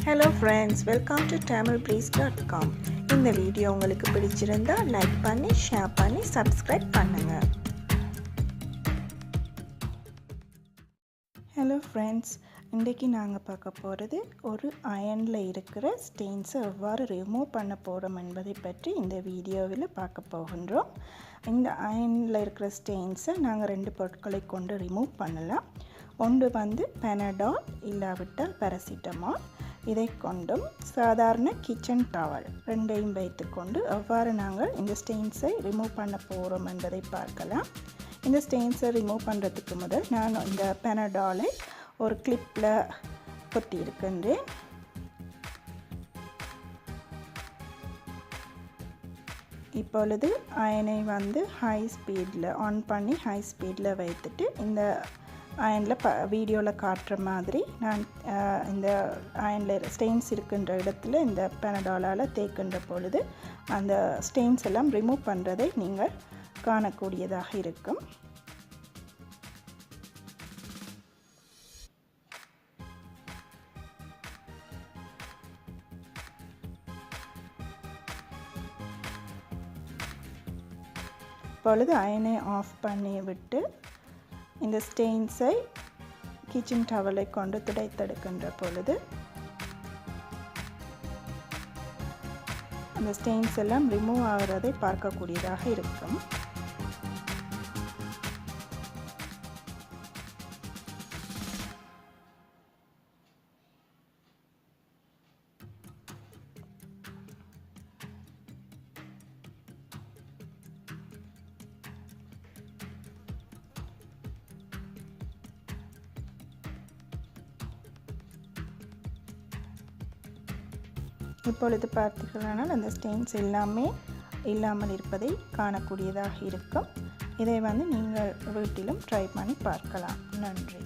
Hello friends, welcome to tamilbreeze.com. இந்த video உங்களுக்கு பிடிச்சிருந்தா லைக் பண்ணி ஷேர் பண்ணி சப்ஸ்கிரைப் பண்ணுங்க. Hello friends, இன்றைக்கி நாங்கள் பார்க்க போகிறது ஒரு அயனில் இருக்கிற ஸ்டெயின்ஸை எவ்வாறு ரிமூவ் பண்ண போகிறோம் என்பதை பற்றி இந்த வீடியோவில் பார்க்க போகின்றோம். இந்த அயனில் இருக்கிற ஸ்டெயின்ஸை நாங்கள் 2 பொருட்களை கொண்டு ரிமூவ் பண்ணலாம். ஒன்று பெனடால் இல்லாவிட்டால் பாராசிட்டமால். இதை கொண்டும் சாதாரண கிச்சன் டவல் ரெண்டையும் வைத்துக்கொண்டு எவ்வாறு நாங்கள் இந்த ஸ்டெயின்ஸை ரிமூவ் பண்ண போகிறோம் என்பதை பார்க்கலாம். இந்த ஸ்டெயின்ஸை ரிமூவ் பண்ணுறதுக்கு முதல் நான் இந்த பெனடாலை ஒரு கிளிப்பில் கொத்தி இருக்கின்றேன். இப்பொழுது அயனை ஹை ஸ்பீடில் ஆன் பண்ணி ஹை ஸ்பீடில் வைத்துட்டு இந்த அயனில் வீடியோவில் காட்டுற மாதிரி நான் இந்த அயனில் ஸ்டெயின்ஸ் இருக்கின்ற இடத்துல இந்த பெனடாலால் தேய்க்கின்ற பொழுது அந்த ஸ்டெயின்ஸ் எல்லாம் ரிமூவ் பண்ணுறதை நீங்கள் காணக்கூடியதாக இருக்கும். இப்பொழுது அயனை ஆஃப் பண்ணி விட்டு இந்த ஸ்டெயின்ஸை கிச்சன் டவலை கொண்டு துடைத்தெடுக்கின்ற பொழுது அந்த ஸ்டெயின்ஸ் எல்லாம் ரிமூவ் ஆகிறதை பார்க்கக்கூடியதாக இருக்கும். இப்பொழுது பார்த்தீர்களானால் அந்த ஸ்டெயின்ஸ் எல்லாமே இல்லாமல் இருப்பதை காணக்கூடியதாக இருக்கும். இதை நீங்கள் வீட்டிலும் ட்ரை பண்ணி பார்க்கலாம். நன்றி.